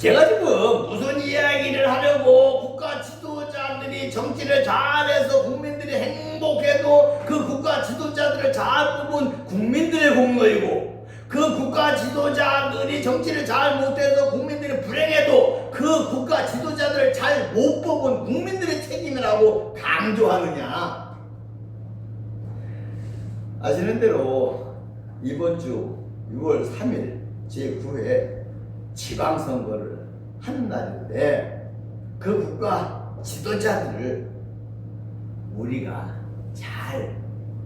제가 지금 무슨 이야기를 하려고 국가 지도자들이 정치를 잘해서 국민들이 행복해도 그 국가 지도자들을 잘 뽑은 국민들의 공로이고 그 국가 지도자들이 정치를 잘 못해서 국민들이 불행해도 그 국가 지도자들을 잘 못 뽑은 국민들의 책임이라고 강조하느냐. 아시는 대로 이번 주 6월 3일 제9회 지방선거를 하는 날인데 그 국가 지도자들을 우리가 잘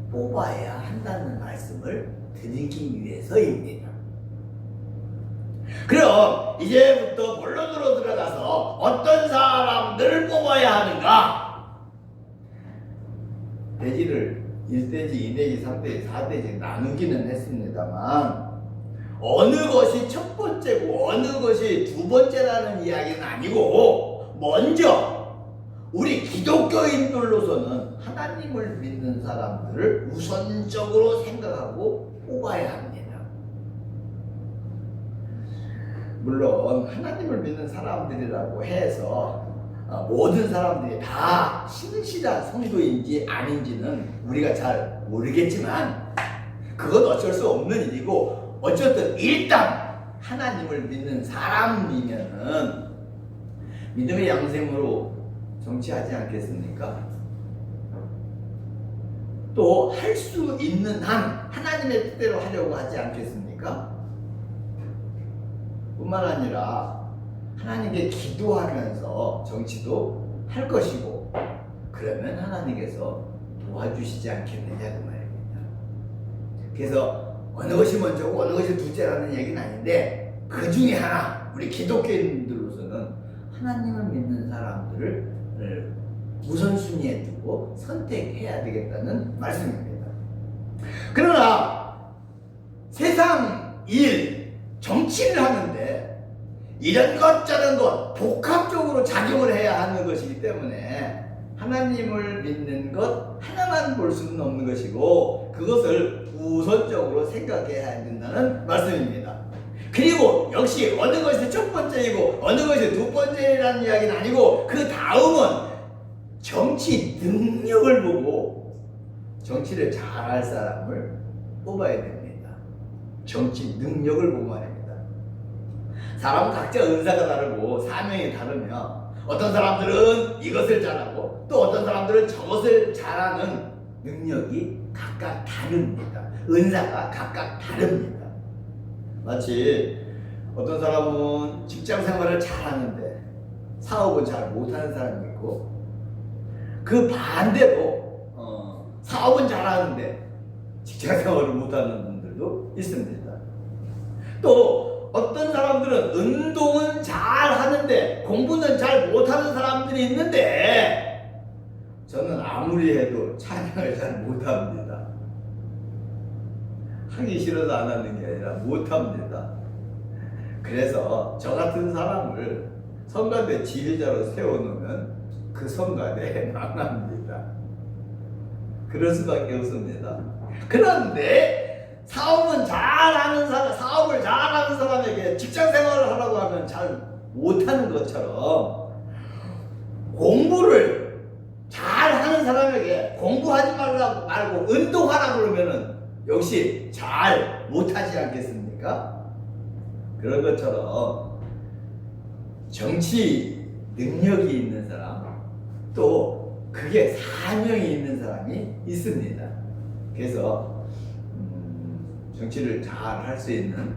뽑아야 한다는 말씀을 드리기 위해서입니다. 그럼 이제부터 본론으로 들어가서 어떤 사람들을 뽑아야 하는가? 대지를 1대지, 2대지, 3대지, 4대지 나누기는 했습니다만 어느 것이 첫 번째고 어느 것이 두 번째라는 이야기는 아니고 먼저 우리 기독교인들로서는 하나님을 믿는 사람들을 우선적으로 생각하고 뽑아야 합니다. 물론 하나님을 믿는 사람들이라고 해서 모든 사람들이 다 신실한 성도인지 아닌지는 우리가 잘 모르겠지만 그건 어쩔 수 없는 일이고 어쨌든 일단 하나님을 믿는 사람이면은 믿음의 양심으로 정치하지 않겠습니까? 또 할 수 있는 한 하나님의 뜻대로 하려고 하지 않겠습니까? 뿐만 아니라 하나님께 기도하면서 정치도 할 것이고 그러면 하나님께서 도와주시지 않겠느냐 그 말입니다. 그래서 어느 것이 먼저고 어느 것이 둘째라는 얘기는 아닌데 그 중에 하나 우리 기독교인들로서는 하나님을 믿는 사람들을 우선순위에 두고 선택해야 되겠다는 말씀입니다. 그러나 세상 일, 정치를 하는데 이런 것 저런 것 복합적으로 작용을 해야 하는 것이기 때문에 하나님을 믿는 것 하나만 볼 수는 없는 것이고 그것을 우선적으로 생각해야 된다는 말씀입니다. 그리고 역시 어느 것이 첫 번째이고 어느 것이 두 번째라는 이야기는 아니고 그 다음은 정치 능력을 보고 정치를 잘할 사람을 뽑아야 됩니다. 정치 능력을 보고 말입니다. 사람은 각자 은사가 다르고 사명이 다르며 어떤 사람들은 이것을 잘하고 또 어떤 사람들은 저것을 잘하는 능력이 각각 다릅니다. 은사가 각각 다릅니다. 마치 어떤 사람은 직장 생활을 잘하는데 사업은 잘 못하는 사람이 있고 그 반대로 사업은 잘하는데 직장 생활을 못하는 분들도 있습니다. 또 어떤 사람들은 운동은 잘 하는데 공부는 잘 못하는 사람들이 있는데 저는 아무리 해도 찬양을 잘 못합니다. 하기 싫어서 안 하는 게 아니라 못합니다. 그래서 저 같은 사람을 성가대 지휘자로 세워놓으면 그 성가대 망합니다. 그럴 수밖에 없습니다. 그런데 사업을 잘하는 사람에게 직장 생활을 하라고 하면 잘 못하는 것처럼 공부를 잘하는 사람에게 공부하지 말고 운동하라고 그러면은 역시 잘 못하지 않겠습니까? 그런 것처럼 정치 능력이 있는 사람 또 그게 사명이 있는 사람이 있습니다. 그래서 정치를 잘 할 수 있는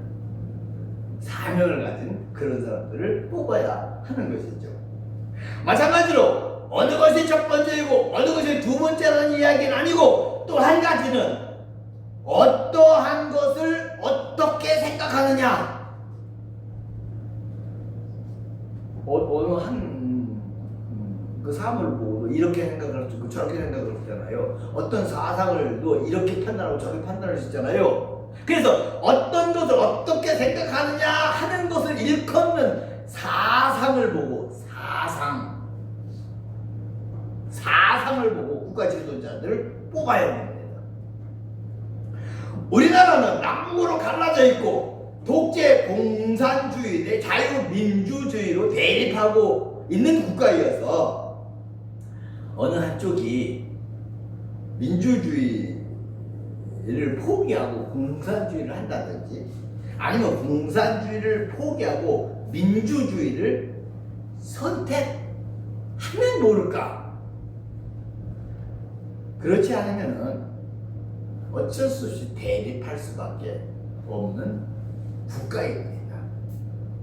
사명을 가진 그런 사람들을 뽑아야 하는 것이죠. 마찬가지로 어느 것이 첫 번째이고 어느 것이 두 번째라는 이야기는 아니고 또 한 가지는 어떠한 것을 어떻게 생각하느냐. 어느 한 그 사물을 보고 이렇게 생각을 할 수 있고 저렇게 생각을 하잖아요. 어떤 사상을도 이렇게 판단하고 저렇게 판단할 수 있잖아요. 그래서 어떤 것을 어떻게 생각하느냐 하는 것을 일컫는 사상을 보고 사상을 보고 국가 지도자들을 뽑아야 됩니다. 우리나라는 남북으로 갈라져 있고 독재 공산주의 대 자유민주주의로 대립하고 있는 국가이어서 어느 한쪽이 민주주의를 포기하고 공산주의를 한다든지 아니면 공산주의를 포기하고 민주주의를 선택하면 모를까? 그렇지 않으면은 어쩔 수 없이 대립할 수밖에 없는 국가입니다.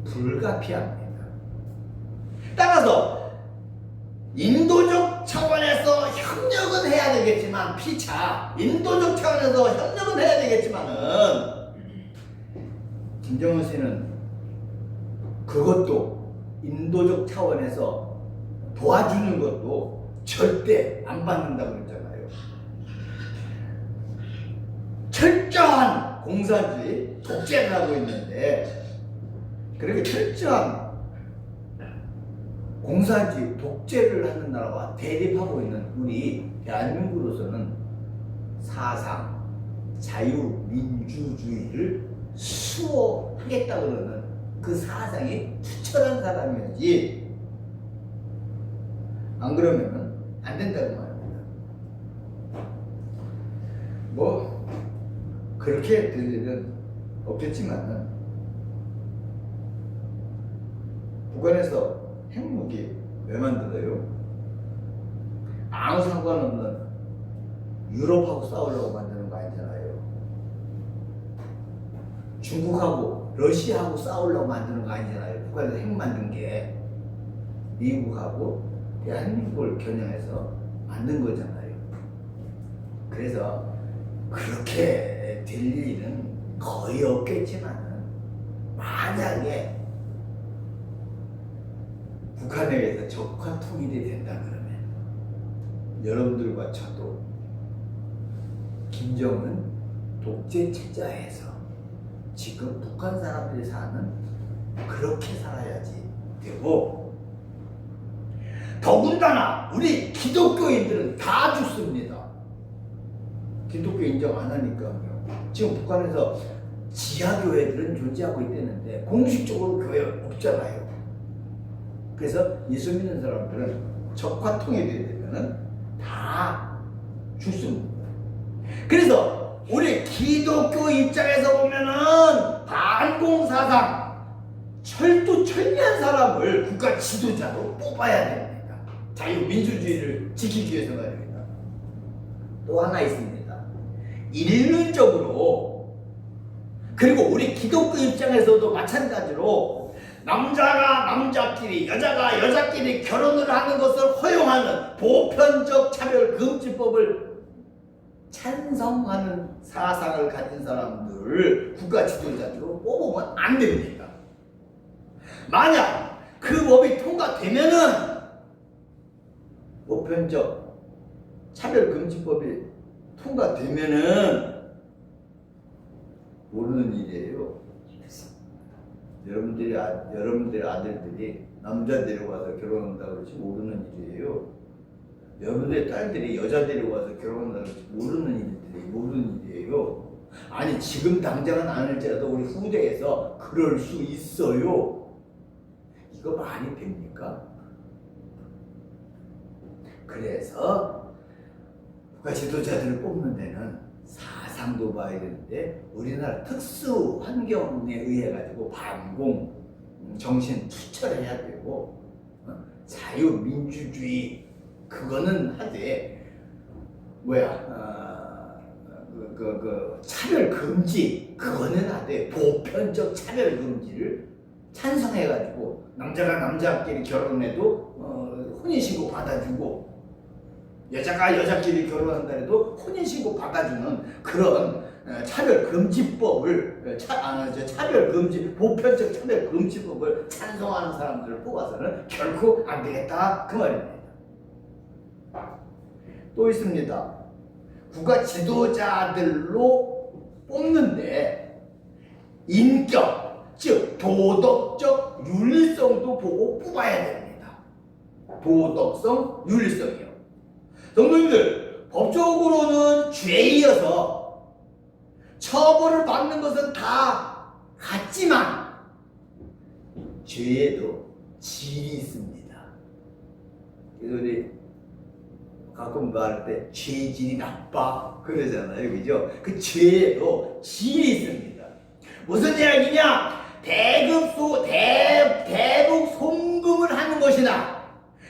불가피합니다. 따라서 인도적 차원에서 협력은 해야 되겠지만 피차 인도적 차원에서 협력은 해야 되겠지만은 김정은 씨는 그것도 인도적 차원에서 도와주는 것도 절대 안 받는다고 그랬잖아요. 철저한 공산주의 독재를 하고 있는데 그렇게 철저한 공산주의 독재를 하는 나라와 대립하고 있는 우리 대한민국으로서는 사상 자유민주주의를 수호하겠다 그러는 그 사상이 투철한 사람이어야지 안 그러면은 안 된다고 말합니다. 뭐 그렇게 될 일은 없겠지만은 북한에서 핵무기 왜 만들어요? 아무 상관없는 유럽하고 싸우려고 만드는 거 아니잖아요. 중국하고 러시아하고 싸우려고 만드는 거 아니잖아요. 북한에서 핵 만든 게 미국하고 대한민국을 겨냥해서 만든 거잖아요. 그래서 그렇게 될 일은 거의 없겠지만은 만약에 북한에게서 적화 통일이 된다 그러면 여러분들과 저도 김정은 독재 체제에서 지금 북한 사람들이 사는 그렇게 살아야지 되고 더군다나 우리 기독교인들은 다 죽습니다. 기독교 인정 안 하니까요. 지금 북한에서 지하교회들은 존재하고 있다는데 공식적으로 교회 없잖아요. 그래서 예수 믿는 사람들은 적화 통일이 되면은 다 죽습니다. 그래서 우리 기독교 입장에서 보면은 반공사상 철두철미한 사람을 국가 지도자로 뽑아야 됩니다. 자유민주주의를 지키기 위해서 말입니다. 또 하나 있습니다. 인륜적으로 그리고 우리 기독교 입장에서도 마찬가지로 남자가 남자끼리 여자가 여자끼리 결혼을 하는 것을 허용하는 보편적 차별금지법을 찬성하는 사상을 가진 사람들을 국가 지도자로 뽑으면 안 됩니다. 만약 그 법이 통과되면은 보편적 차별금지법이 통과되면은 모르는 일이에요. 여러분들의 아들들이 남자 데려와서 결혼한다고 그러지 모르는 일이에요. 여러분들의 딸들이 여자 데려와서 결혼한다고 그러지 모르는 일이에요. 아니 지금 당장은 아닐지라도 우리 후대에서 그럴 수 있어요. 이거 말이 됩니까? 그래서 국가 지도자들을 뽑는 데는 사상도 봐야 되는데 우리나라 특수 환경에 의해 가지고 반공 정신 투철해야 되고 자유민주주의 그거는 하되 차별 금지 그거는 하되 보편적 차별 금지를 찬성해 가지고 남자가 남자끼리 결혼해도 혼인신고 받아주고 여자가 여자끼리 결혼한다 해도 혼인신고 받아주는 그런 차별금지법을 보편적 차별금지법을 찬성하는 사람들을 뽑아서는 결코 안 되겠다 그 말입니다. 또 있습니다. 국가 지도자들로 뽑는데 인격 즉 도덕적 윤리성도 보고 뽑아야 됩니다. 도덕성 윤리성이요. 성도님들, 법적으로는 죄이어서 처벌을 받는 것은 다 같지만 죄에도 질이 있습니다. 그래서 우리 가끔 말할 때 죄질이 나빠 그러잖아요, 그죠? 그 죄에도 질이 있습니다. 무슨 이야기냐? 대북 송금을 하는 것이나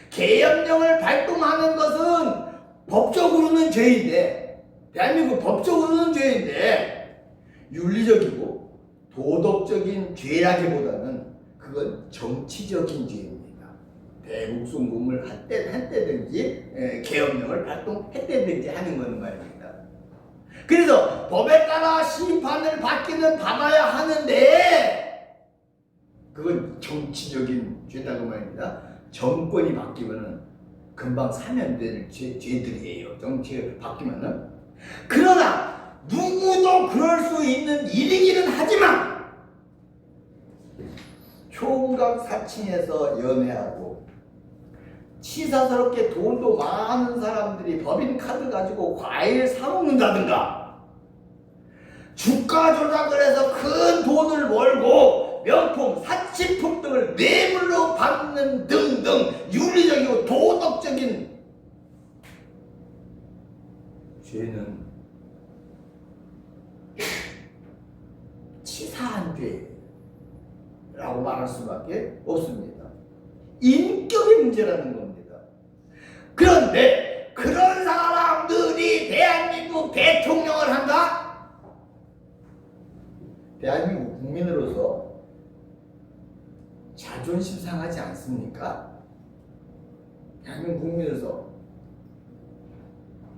계엄령을 발동하는 것은 법적으로는 죄인데, 대한민국 법적으로는 죄인데 윤리적이고 도덕적인 죄라기보다는 그건 정치적인 죄입니다. 대북 송금을 했다든지 계엄령을 발동했다든지 하는 것은 말입니다. 그래서 법에 따라 심판을 받아야 하는데 그건 정치적인 죄다고 말입니다. 정권이 바뀌면은 금방 사면될 죄들이에요. 정치가 바뀌면은. 그러나 누구도 그럴 수 있는 일이기는 하지만 총각 사칭해서 연애하고 치사스럽게 돈도 많은 사람들이 법인카드 가지고 과일 사먹는다든가 주가 조작을 해서 큰 돈을 벌고 명품, 사치품 등을 뇌물로 받는 등등 윤리적이고 도덕적인 죄는 치사한 죄라고 말할 수밖에 없습니다. 인격의 문제라는 겁니다. 그런데 그런 사람들이 대한민국 대통령을 한다? 대한민국 국민으로서 자존심 상하지 않습니까? 대한민국 국민으로서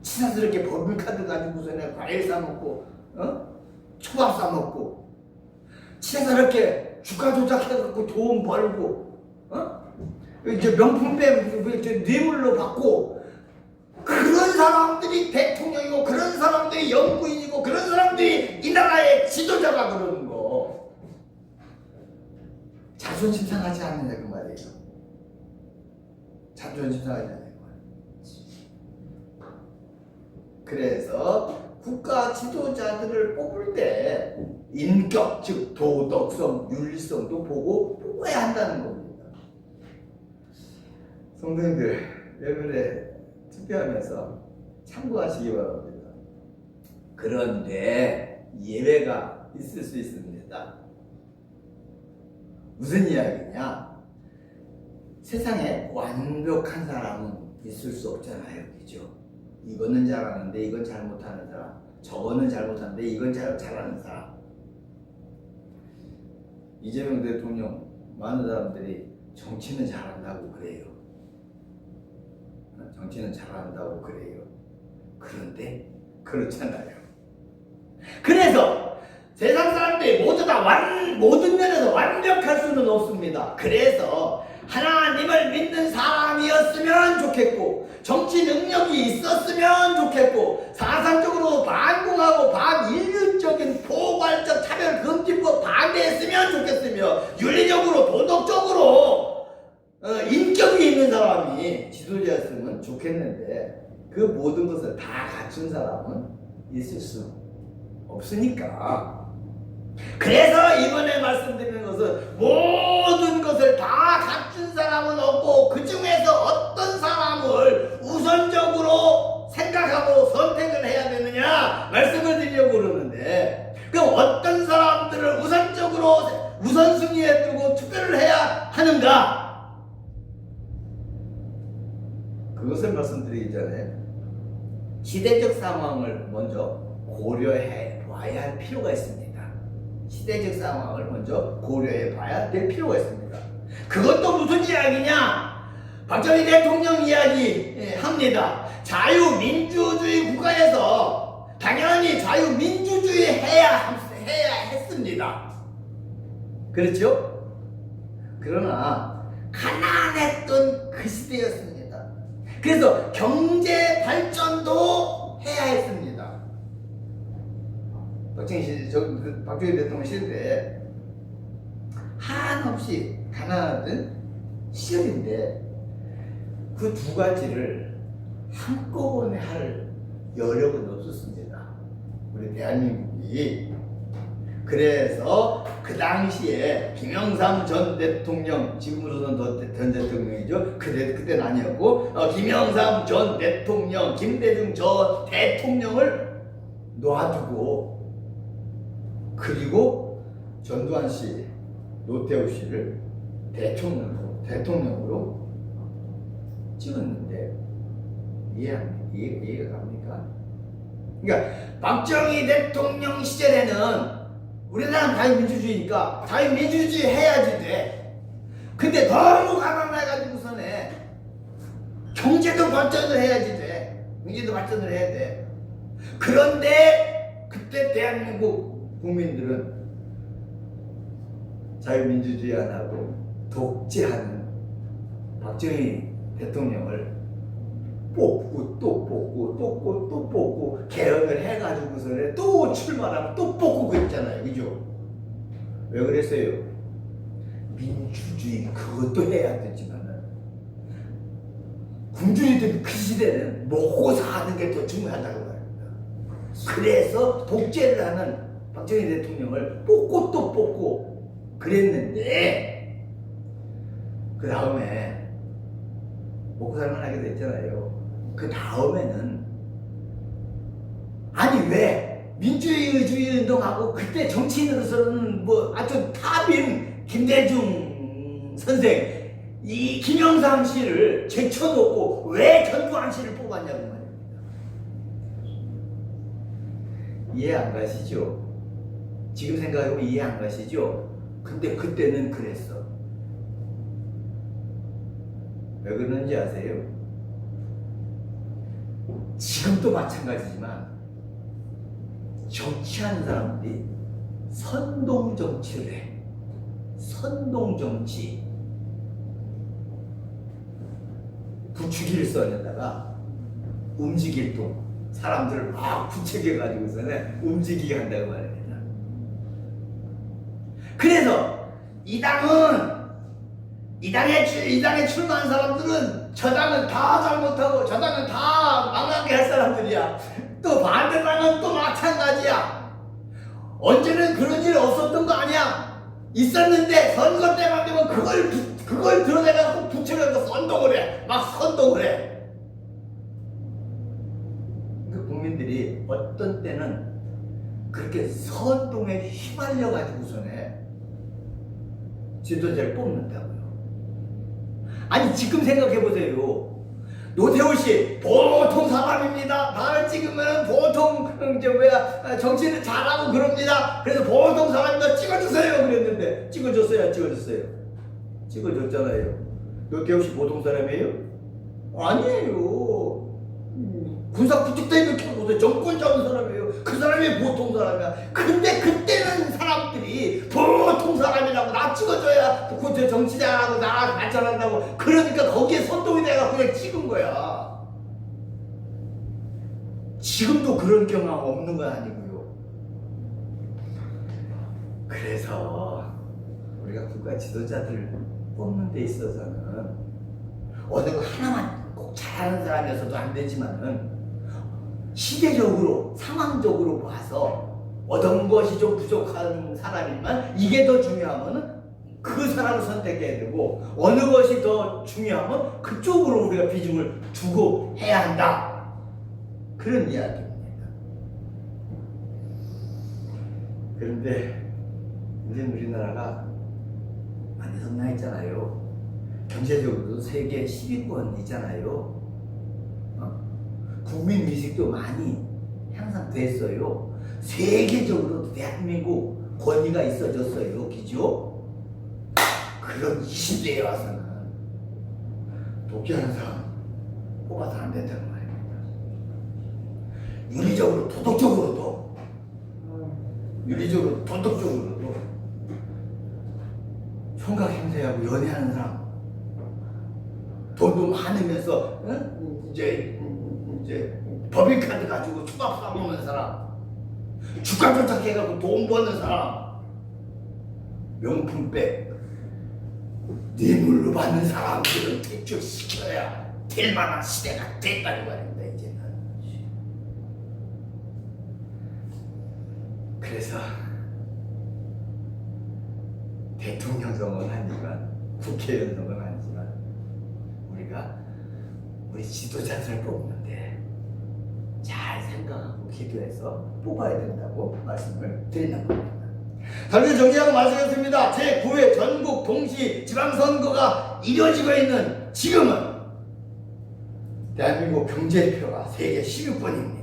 치사스럽게 법인카드 가지고서는 과일 사먹고 초밥 사먹고 치사스럽게 주가 조작해갖고 돈 벌고 이제 명품백 뇌물로 받고 그런 사람들이 대통령이고 그런 사람들이 영부인이고 그런 사람들이 이 나라의 지도자가 그러는 거 자존심 상하지 않느냐 그 말이에요. 자존심 상하지 않느냐 그 말이에요. 그래서 국가 지도자들을 뽑을 때 인격 즉 도덕성, 윤리성도 뽑아야 한다는 겁니다. 성도님들 여러분의 투표하면서 참고하시기 바랍니다. 그런데 예외가 있을 수 있습니다. 무슨 이야기냐? 세상에 완벽한 사람은 있을 수 없잖아요, 그죠? 이거는 잘하는데 이건 잘못하는 사람, 저거는 잘못하는데 이건 잘하는 사람. 이재명 대통령 많은 사람들이 정치는 잘한다고 그래요. 정치는 잘한다고 그래요. 그런데 그렇잖아요. 그래서 세상 사람들이 모두 다 모든 면에서 완벽할 수는 없습니다. 그래서 하나님을 믿는 사람이었으면 좋겠고 정치 능력이 있었으면 좋겠고 사상적으로 반공하고 반인륜적인 포괄적 차별금지법 반대했으면 좋겠으며 윤리적으로 도덕적으로 인격이 있는 사람이 지도자였으면 좋겠는데 그 모든 것을 다 갖춘 사람은 있을 수 없으니까 그래서 이번에 말씀드리는 것은 모든 것을 다 갖춘 사람은 없고 그 중에서 어떤 사람을 우선적으로 생각하고 선택을 해야 되느냐 말씀을 드리려고 그러는데 그럼 어떤 사람들을 우선순위에 두고 투표를 해야 하는가? 그것을 말씀드리기 전에 시대적 상황을 먼저 고려해 봐야 할 필요가 있습니다. 시대적 상황을 먼저 고려해 봐야 될 필요가 있습니다. 그것도 무슨 이야기냐? 박정희 대통령 이야기 합니다. 자유민주주의 국가에서 당연히 자유민주주의 해야 했습니다. 그렇죠? 그러나 가난했던 그 시대였습니다. 그래서 경제 발전도 해야 했습니다. 박정희 대통령 시대에 한없이 가난하던 시절인데 그 두 가지를 한꺼번에 할 여력은 없었습니다. 우리 대한민국이 그래서 그 당시에 김영삼 전 대통령, 지금으로서는 전 대통령이죠. 그때는 아니었고, 김영삼 전 대통령, 김대중 전 대통령을 놔두고, 그리고 전두환 씨, 노태우 씨를 대통령으로 찍었는데, 이해가 갑니까? 그러니까 박정희 대통령 시절에는 우리나라는 자유민주주의니까 자유민주주의 해야지 돼. 근데 너무 가난해가지고서는 경제도 발전을 해야지 돼. 경제도 발전을 해야 돼. 그런데 그때 대한민국 국민들은 자유민주주의 안 하고 독재하는 박정희 대통령을 뽑고 또 뽑고 또 뽑고 개헌을 해가지고서는 또 출마하면 또 뽑고 그랬잖아요. 그죠? 왜 그랬어요? 민주주의 그것도 해야 되지만은 군주의들 그 시대는 먹고 사는 게 더 중요하다고 말합니다. 그래서 독재를 하는 박정희 대통령을 뽑고 또 뽑고 그랬는데 그 다음에 먹고 살만하게 됐잖아요. 그 다음에는 아니 왜 민주주의 운동하고 그때 정치인으로서는 뭐 아주 탑인 김대중 선생 이 김영삼 씨를 제쳐놓고 왜 전두환 씨를 뽑았냐고 말입니다. 이해 안 가시죠? 지금 생각해보면 이해 안 가시죠? 근데 그때는 그랬어. 왜 그러는지 아세요? 지금도 마찬가지지만 정치하는 사람들이 선동정치를 해. 선동정치. 부추기를 써내다가 움직일 동 사람들을 막 부추겨가지고서는 움직이게 한다고 말합니다. 그래서 이 당에 출마한 사람들은 저 당은 다 잘못하고 저 당은 다 망하게 할 사람들이야. 또 반대당은 또 마찬가지야. 언제는 그런 일 없었던 거 아니야. 있었는데 선거 때만 되면 그걸 드러내가지고 부추려서 선동을 해. 막 선동을 해. 그 국민들이 어떤 때는 그렇게 선동에 휘말려 가지고서는 지도자를 뽑는다고요. 아니 지금 생각해보세요. 노태우 씨 보통 사람입니다. 나를 찍으면 보통 정치를 잘하고 그럽니다. 그래서 보통 사람입니다. 찍어주세요 그랬는데 찍어줬어요? 찍어줬잖아요. 노태우 씨 보통 사람이에요? 아니에요. 군사 구축대를 켜고서 정권 잡은 사람이에요. 그 사람이 보통 사람이야. 근데 그때는 사람들이 보통 사람이라고 나 찍어줘야 그 정치 잘하고 나라 발전한다고 그러니까 거기에 선동이 돼가 그냥 찍은 거야. 지금도 그런 경험 없는 건 아니고요. 그래서 우리가 국가 지도자들을 뽑는 데 있어서는 어느 거 하나만 꼭 잘하는 사람이어서도 안 되지만은 시대적으로 상황적으로 봐서 어떤 것이 좀 부족한 사람이지만 이게 더 중요하면 그 사람을 선택해야 되고 어느 것이 더 중요하면 그쪽으로 우리가 비중을 두고 해야 한다. 그런 이야기입니다. 그런데 이제 우리나라가 많이 성장했잖아요. 경제적으로도 세계 10위권이잖아요. 국민의식도 많이 향상됐어요. 세계적으로도 대한민국 권위가 있어졌어요. 그죠? 그런 이 시대에 와서는 독재하는 사람 뽑아서 안 된다는 말입니다. 윤리적으로 도덕적으로도 총각 형제하고 연애하는 사람, 돈도 많으면서 이제 법인카드 가지고 초밥 사먹는 사람, 주가 조작해가지고 돈 버는 사람, 명품백 뇌물로 받는 사람들은 퇴출시켜야 될 만한 시대가 됐다는 말입니다. 이제는. 그래서 대통령 선거는 아니지만 국회의원 선거는 아니지만 우리가 우리 지도자들을 뽑는데 잘 생각하고 기도해서 뽑아야 된다고 말씀을 드리는 겁니다. 다르게 정리하고 말씀드렸습니다. 제9회 전국 동시 지방선거가 이루어지고 있는 지금은 대한민국 경제대표가 세계 16번입니다.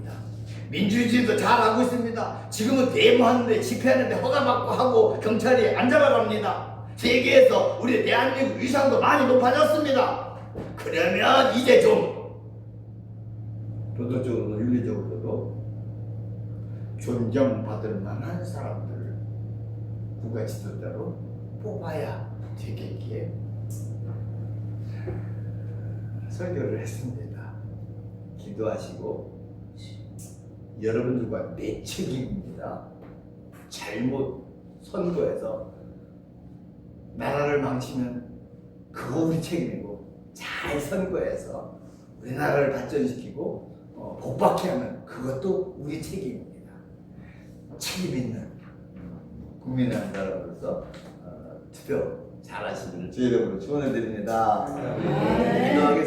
민주주의도 잘 하고 있습니다. 지금은 데모하는데 집회하는데 허가받고 하고 경찰이 안 잡아갑니다. 세계에서 우리 대한민국 위상도 많이 높아졌습니다. 그러면 이제 좀 도덕적으로도 윤리적으로도 존경받을 만한 사람들을 국가 지도자로 뽑아야 되겠기에 설교를 했습니다. 기도하시고 여러분들과 내 책임입니다. 잘못 선거해서 나라를 망치면 그거 우리 책임이고 잘 선거해서 우리나라를 발전시키고 복받게 하면 그것도 우리 책임입니다. 책임 있는 국민의 한 사람으로서 투표 잘하시기를 주의 이름으로 축원해 드립니다. 기도하겠습니다.